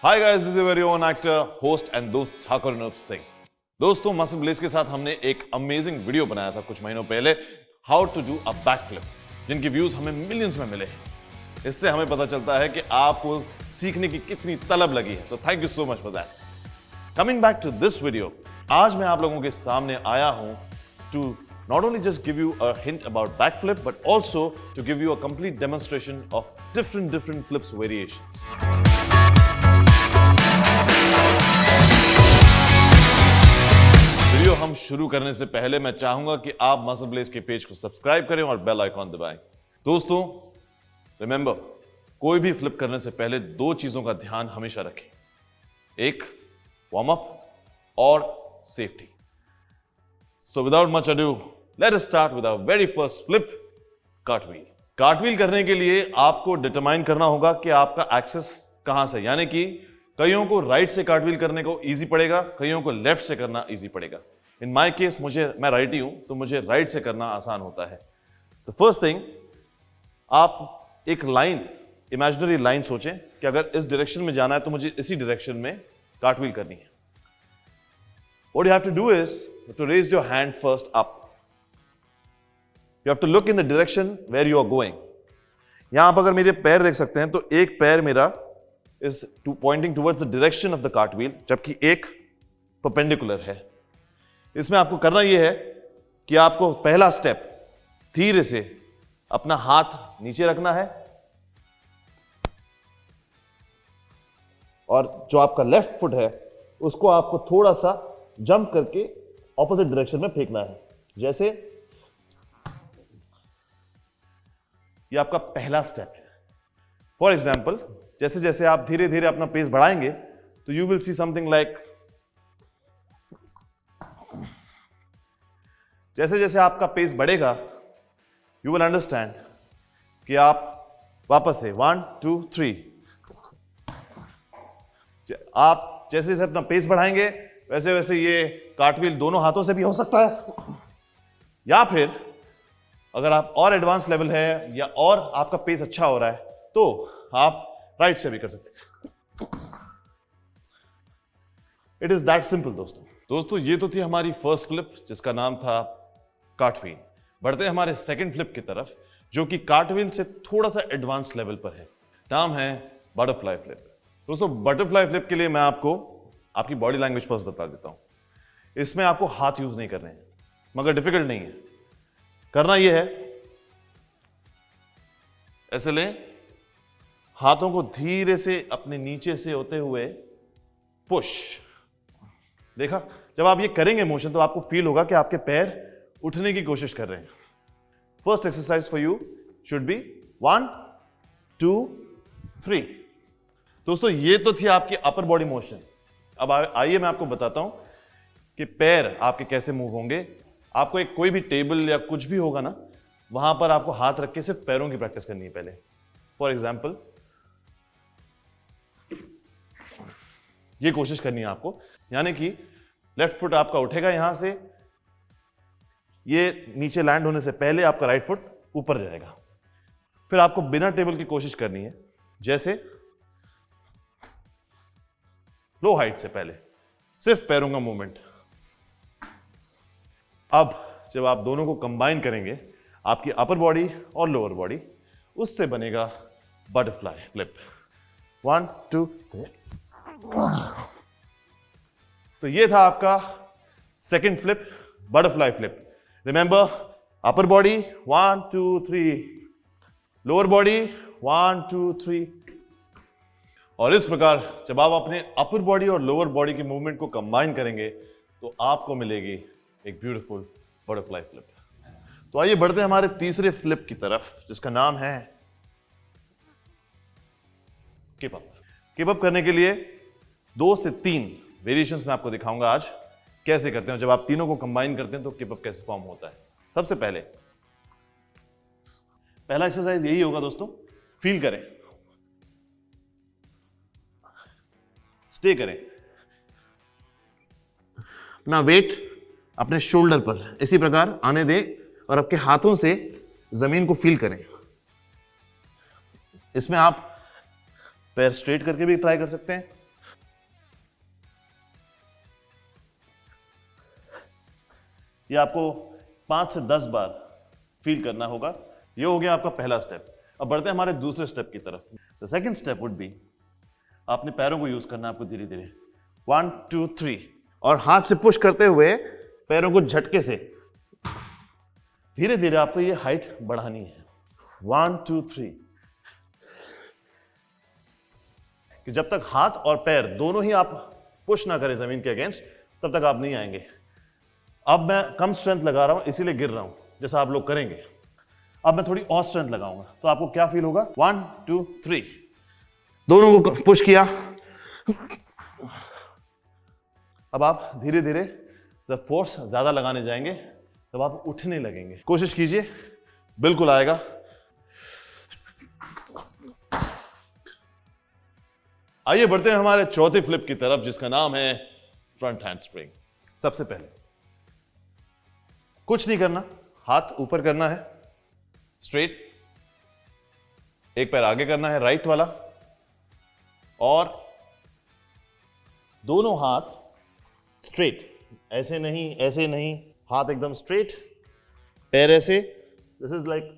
Hi guys, this is very own actor, host and दोस्त ठाकुर अनूप सिंह। दोस्तों, muscle bless के साथ हमने एक अमेजिंग वीडियो बनाया था कुछ महीनों पहले, how to do a back flip, जिनके व्यूज हमें मिलियंस में मिले हैं। इससे हमें पता चलता है कि आपको सीखने की कितनी तलब लगी है। So thank you so much for that. Coming back to this video, आज मैं आप लोगों के सामने आया हूं to not only just give you a hint about backflip, but also to give you a complete demonstration of different flips variations. Video हम शुरू करने से पहले मैं चाहूंगा कि आप मसल ब्लेस के पेज को सब्सक्राइब करें और बेल आइकॉन दबाएं। दोस्तों, रिमेंबर, कोई भी फ्लिप करने से पहले दो चीजों का ध्यान हमेशा रखें, एक वार्म अप और safety. So without much ado, let us start with our very first flip, cartwheel. Cartwheel करने के लिए आपको डिटरमाइन करना होगा कि आपका एक्सेस कहां से, यानी कि कईयों को राइट से कार्टव्हील करने को इजी पड़ेगा, कईयों को लेफ्ट से करना इजी पड़ेगा। इन माय केस मैं राइटी हूं, तो मुझे राइट से करना आसान होता है। तो फर्स्ट थिंग, आप एक लाइन, इमेजिनरी लाइन सोचें कि अगर इस डायरेक्शन में जाना है तो मुझे इसी डायरेक्शन में कार्टव्हील करनी है। What you have to do is to raise your hand first up. You have to look in the direction where you are going. यहां आप अगर मेरे पैर देख सकते हैं तो एक पैर मेरा is pointing towards the direction of the cartwheel, जबकि एक perpendicular है। इसमें आपको करना यह है कि आपको पहला स्टेप धीरे से अपना हाथ नीचे रखना है और जो आपका लेफ्ट फुट है उसको आपको थोड़ा सा जंप करके ऑपोजिट डायरेक्शन में फेंकना है। जैसे ये आपका पहला स्टेप है। फॉर एग्जाम्पल, जैसे जैसे आप धीरे धीरे अपना पेस बढ़ाएंगे तो you will see something like, जैसे जैसे आपका पेस बढ़ेगा यू विल अंडरस्टैंड कि आप वापस से 1 2 3, आप जैसे जैसे अपना पेस बढ़ाएंगे वैसे वैसे ये कार्टव्हील दोनों हाथों से भी हो सकता है, या फिर अगर आप और एडवांस लेवल है या और आपका पेस अच्छा हो रहा है तो आप राइट से भी कर सकते हैं। It is that simple. दोस्तों, ये तो थी हमारी फर्स्ट फ्लिप जिसका नाम था कार्टव्हील। बढ़ते हैं हमारे सेकंड फ्लिप की तरफ, जो कि कार्टव्हील से थोड़ा सा एडवांस लेवल पर है। नाम है बटरफ्लाई फ्लिप। दोस्तों, बटरफ्लाई फ्लिप के लिए मैं आपको आपकी बॉडी लैंग्वेज फर्स्ट बता देता हूं। इसमें आपको हाथ यूज नहीं करने हैं, मगर डिफिकल्ट नहीं है। करना यह है, ऐसे लें, हाथों को धीरे से अपने नीचे से होते हुए पुश। देखा, जब आप ये करेंगे मोशन तो आपको फील होगा कि आपके पैर उठने की कोशिश कर रहे हैं। First exercise for you should be 1 2 3। दोस्तों, ये तो थी आपकी अपर बॉडी मोशन। अब आइए मैं आपको बताता हूं कि पैर आपके कैसे मूव होंगे। आपको एक कोई भी टेबल या कुछ भी होगा ना, वहां पर आपको हाथ रख के सिर्फ पैरों की प्रैक्टिस करनी है पहले। फॉर एग्जाम्पल, ये कोशिश करनी है आपको, यानी कि लेफ्ट फुट आपका उठेगा यहां से, ये नीचे लैंड होने से पहले आपका राइट फुट ऊपर जाएगा। फिर आपको बिना टेबल की कोशिश करनी है, जैसे लो हाइट से पहले सिर्फ पैरों का मूवमेंट। अब जब आप दोनों को कंबाइन करेंगे, आपकी अपर बॉडी और लोअर बॉडी, उससे बनेगा बटरफ्लाई फ्लिप। 1 2 3। तो ये था आपका second flip, butterfly flip. Remember, upper body 1 2 3, lower body 1 2 3। और इस प्रकार जब आप अपने अपर बॉडी और लोअर बॉडी की मूवमेंट को कंबाइन करेंगे तो आपको मिलेगी एक ब्यूटीफुल बटरफ्लाई फ्लिप। तो आइए बढ़ते हैं हमारे तीसरे फ्लिप की तरफ, जिसका नाम है किप अप। किप अप करने के लिए 2 से 3 वेरिएशंस मैं आपको दिखाऊंगा आज, कैसे करते हैं। जब आप तीनों को कंबाइन करते हैं तो किप अप कैसे फॉर्म होता है। सबसे पहला एक्सरसाइज यही होगा दोस्तों, फील करें, स्टे करें, अपना वेट अपने शोल्डर पर इसी प्रकार आने दें और आपके हाथों से जमीन को फील करें। इसमें आप पैर स्ट्रेट करके भी ट्राई कर सकते हैं ये आपको 5 से 10 बार फील करना होगा। ये हो गया आपका पहला स्टेप। अब बढ़ते हैं हमारे दूसरे स्टेप की तरफ। The second step would be, आपने पैरों को यूज करना है आपको धीरे धीरे। 1 2 3 और हाथ से पुश करते हुए पैरों को झटके से धीरे धीरे आपको ये हाइट बढ़ानी है। 1 2 3 कि जब तक हाथ और पैर दोनों ही आप पुश ना करें जमीन के अगेंस्ट, तब तक आप नहीं आएंगे। अब मैं कम स्ट्रेंथ लगा रहा हूं, इसीलिए गिर रहा हूं, जैसा आप लोग करेंगे। अब मैं थोड़ी और स्ट्रेंथ लगाऊंगा, तो आपको क्या फील होगा? 1 2 3 दोनों को पुश किया। अब आप धीरे धीरे जब फोर्स ज्यादा लगाने जाएंगे तब आप उठने लगेंगे। कोशिश कीजिए, बिल्कुल आएगा। आइए बढ़ते हैं हमारे चौथे फ्लिप की तरफ, जिसका नाम है फ्रंट हैंड स्प्रिंग। सबसे पहले कुछ नहीं करना, हाथ ऊपर करना है स्ट्रेट, एक पैर आगे करना है राइट वाला, और दोनों हाथ स्ट्रेट, ऐसे नहीं, हाथ एकदम स्ट्रेट, पैर ऐसे। This is like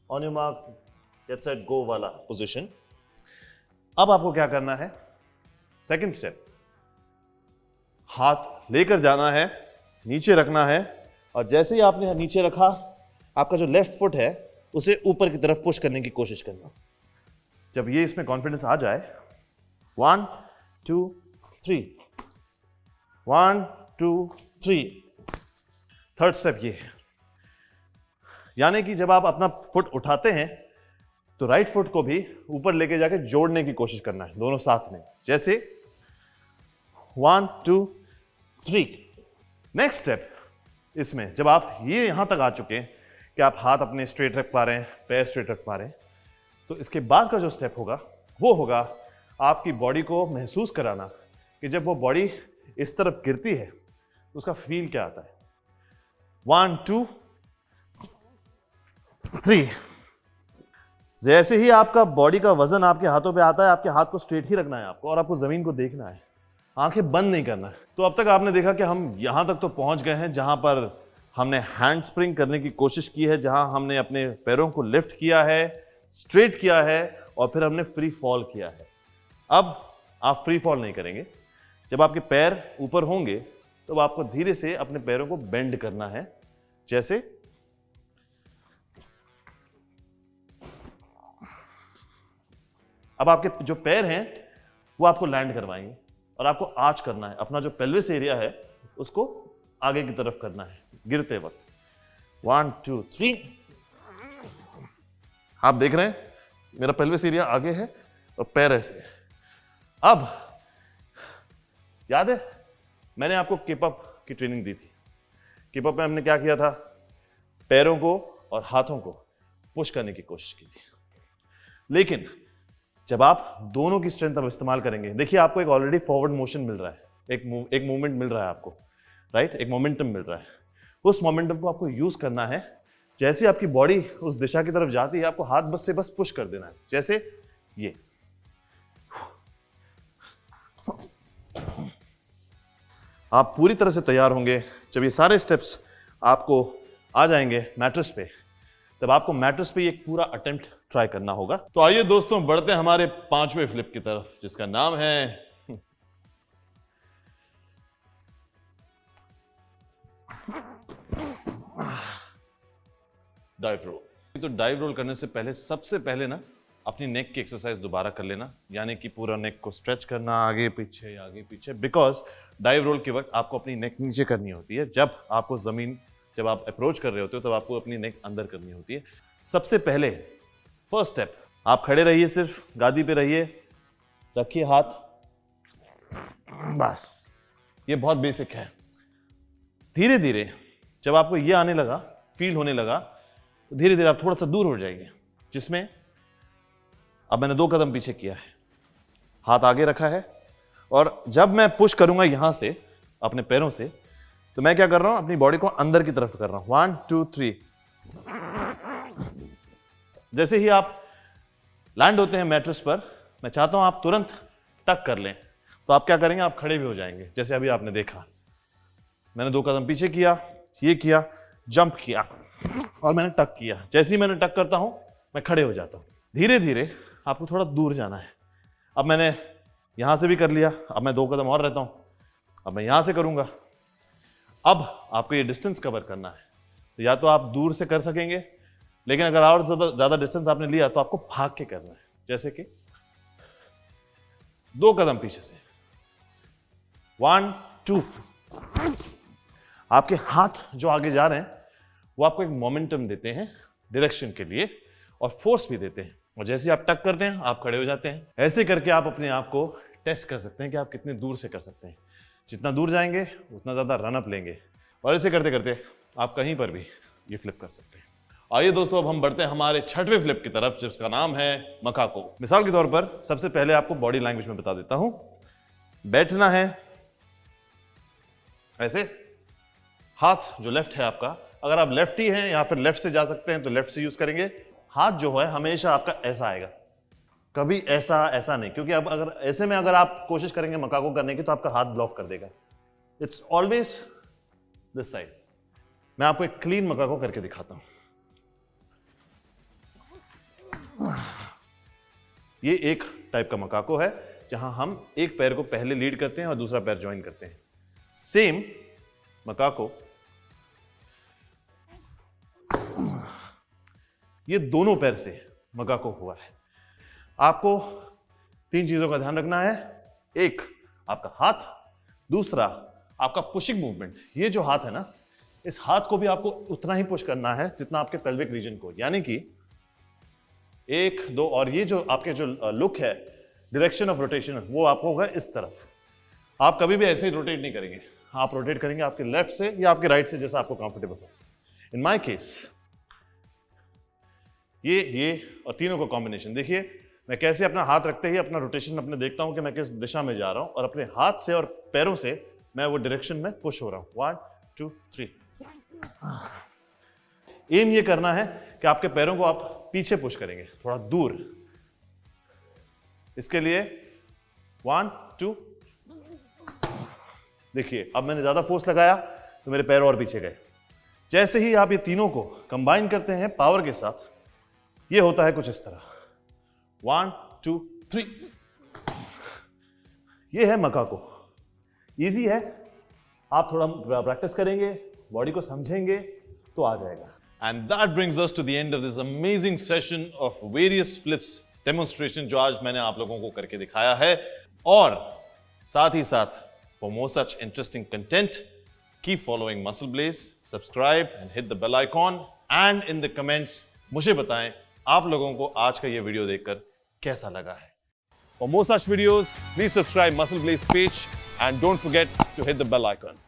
on your mark get set go वाला पोजीशन। अब आपको क्या करना है? सेकंड स्टेप, हाथ लेकर जाना है, नीचे रखना है, और जैसे ही आपने नीचे रखा, आपका जो लेफ्ट फुट है उसे ऊपर की तरफ पुश करने की कोशिश करना। जब ये इसमें कॉन्फिडेंस आ जाए, 1 2 3 1 2 3। थर्ड स्टेप ये है, यानी कि जब आप अपना फुट उठाते हैं तो राइट फुट को भी ऊपर लेके जाके जोड़ने की कोशिश करना है, दोनों साथ में। जैसे 1 2 3। नेक्स्ट स्टेप, इसमें जब आप ये यहां तक आ चुके हैं कि आप हाथ अपने स्ट्रेट रख पा रहे हैं, पैर स्ट्रेट रख पा रहे हैं, तो इसके बाद का जो स्टेप होगा वो होगा आपकी बॉडी को महसूस कराना कि जब वो बॉडी इस तरफ गिरती है तो उसका फील क्या आता है। 1 2 3। जैसे ही आपका बॉडी का वजन आपके हाथों पे आता है, आपके हाथ को स्ट्रेट ही रखना है आपको, और आपको जमीन को देखना है, आंखें बंद नहीं करना है। तो अब तक आपने देखा कि हम यहां तक तो पहुंच गए हैं जहां पर हमने हैंड स्प्रिंग करने की कोशिश की है, जहां हमने अपने पैरों को लिफ्ट किया है, स्ट्रेट किया है, और फिर हमने फ्री फॉल किया है। अब आप फ्री फॉल नहीं करेंगे। जब आपके पैर ऊपर होंगे तो आपको धीरे से अपने पैरों को बेंड करना है, जैसे अब आपके जो पैर हैं वो आपको लैंड करवाएंगे, और आपको आर्च करना है, अपना जो पेल्विस एरिया है उसको आगे की तरफ करना है गिरते वक्त। 1 2 3। आप देख रहे हैं मेरा पेल्विस एरिया आगे है और पैर ऐसे। अब याद है मैंने आपको किप अप की ट्रेनिंग दी थी। किप अप में हमने क्या किया था? पैरों को और हाथों को पुश करने की कोशिश की थी। लेकिन जब आप दोनों की स्ट्रेंथ अब इस्तेमाल करेंगे, देखिए आपको एक ऑलरेडी फॉरवर्ड मोशन मिल रहा है, एक मूवमेंट मिल रहा है आपको, राइट? एक मोमेंटम मिल रहा है। उस मोमेंटम को आपको यूज करना है। जैसे आपकी बॉडी उस दिशा की तरफ जाती है, आपको हाथ बस से बस पुश कर देना है, जैसे ये। आप पूरी तरह से तैयार होंगे जब ये सारे स्टेप्स आपको आ जाएंगे मैट्रेस पे, तब आपको मैट्रेस पे एक पूरा अटेम्प्ट ट्राई करना होगा। तो आइए दोस्तों बढ़ते हैं हमारे पांचवें फ्लिप की तरफ, जिसका नाम है डाइव रोल। तो डाइव रोल करने से पहले सबसे पहले ना अपनी नेक की एक्सरसाइज दोबारा कर लेना, यानी कि पूरा नेक को स्ट्रेच करना आगे पीछे, बिकॉज डाइव रोल के वक्त आपको अपनी नेक नीचे करनी होती है। जब आपको जब आप अप्रोच कर रहे होते हो तब आपको अपनी नेक अंदर करनी होती है। सबसे पहले फर्स्ट स्टेप, आप खड़े रहिए, सिर्फ गादी पे रहिए, रखिए हाथ, बस। ये बहुत बेसिक है। धीरे धीरे जब आपको ये आने लगा, फील होने लगा, तो धीरे धीरे आप थोड़ा सा दूर हो जाएंगे, जिसमें अब मैंने 2 कदम पीछे किया है, हाथ आगे रखा है, और जब मैं पुश करूंगा यहां से अपने पैरों से, तो मैं क्या कर रहा हूं? अपनी बॉडी को अंदर की तरफ कर रहा हूं। 1 2 3। जैसे ही आप लैंड होते हैं मैट्रेस पर, मैं चाहता हूं आप तुरंत टक कर लें। तो आप क्या करेंगे? आप खड़े भी हो जाएंगे, जैसे अभी आपने देखा। मैंने 2 कदम पीछे किया, ये किया, जंप किया और मैंने टक किया। जैसे ही मैंने टक करता हूं मैं खड़े हो जाता हूं। धीरे धीरे आपको थोड़ा दूर जाना है। अब मैंने यहां से भी कर लिया, अब मैं 2 कदम और रहता हूं, अब मैं यहां से करूंगा। अब आपको ये डिस्टेंस कवर करना है, तो या तो आप दूर से कर सकेंगे, लेकिन अगर और ज्यादा डिस्टेंस आपने लिया तो आपको भाग के करना है। जैसे कि 2 कदम पीछे से, 1 2। आपके हाथ जो आगे जा रहे हैं वो आपको एक मोमेंटम देते हैं डायरेक्शन के लिए, और फोर्स भी देते हैं। और जैसे आप टक करते हैं आप खड़े हो जाते हैं। ऐसे करके आप अपने आप को टेस्ट कर सकते हैं कि आप कितने दूर से कर सकते हैं। जितना दूर जाएंगे उतना ज्यादा रन अप लेंगे, और ऐसे करते करते आप कहीं पर भी ये फ्लिप कर सकते हैं। आइए दोस्तों, अब हम बढ़ते हैं हमारे 6वें फ्लिप की तरफ, जिसका नाम है मकाको। मिसाल के तौर पर सबसे पहले आपको बॉडी लैंग्वेज में बता देता हूं। बैठना है ऐसे, हाथ जो लेफ्ट है आपका, अगर आप लेफ्टी हैं या फिर लेफ्ट से जा सकते हैं तो लेफ्ट से यूज करेंगे। हाथ जो है हमेशा आपका ऐसा आएगा, कभी ऐसा नहीं, क्योंकि अब अगर ऐसे में अगर आप कोशिश करेंगे मकाको करने की तो आपका हाथ ब्लॉक कर देगा। It's always this side. मैं आपको एक क्लीन मकाको करके दिखाता हूं। ये एक टाइप का मकाको है जहां हम एक पैर को पहले लीड करते हैं और दूसरा पैर ज्वाइन करते हैं। सेम मकाको ये दोनों पैर से मकाको हुआ है। आपको 3 चीजों का ध्यान रखना है। एक, आपका हाथ। दूसरा, आपका पुशिंग मूवमेंट। ये जो हाथ है ना, इस हाथ को भी आपको उतना ही पुश करना है जितना आपके पेल्विक रीजन को, यानी कि 1 2। और ये जो आपके जो लुक है, डायरेक्शन ऑफ रोटेशन, वो आपको होगा इस तरफ। आप कभी भी ऐसे ही रोटेट नहीं करेंगे, आप रोटेट करेंगे आपके लेफ्ट से या आपके राइट से, जैसा आपको कंफर्टेबल हो। इन माय केस ये और तीनों का कॉम्बिनेशन देखिए। मैं कैसे अपना हाथ रखते ही अपना रोटेशन अपने देखता हूं कि मैं किस दिशा में जा रहा हूं, और अपने हाथ से और पैरों से मैं वो डायरेक्शन में पुश हो रहा हूं। 1 2 3। एम ये करना है कि आपके पैरों को आप पीछे पुश करेंगे, थोड़ा दूर। इसके लिए 1 2। देखिए अब मैंने ज्यादा फोर्स लगाया तो मेरे पैर और पीछे गए। जैसे ही आप ये तीनों को कंबाइन करते हैं पावर के साथ, ये होता है कुछ इस तरह। 1 2 3। ये है मकाको। इजी है, आप थोड़ा प्रैक्टिस करेंगे, बॉडी को समझेंगे तो आ जाएगा। And that brings us to the end of this amazing session of various flips demonstration, जो आज मैंने आप लोगों को करके दिखाया है। और साथ ही साथ, for more such interesting content, keep following Muscle Blaze, subscribe and hit the bell icon, and in the comments मुझे बताएं आप लोगों को आज का ये वीडियो देखकर कैसा लगा है। For more such videos, please subscribe Muscle Blaze page and don't forget to hit the bell icon.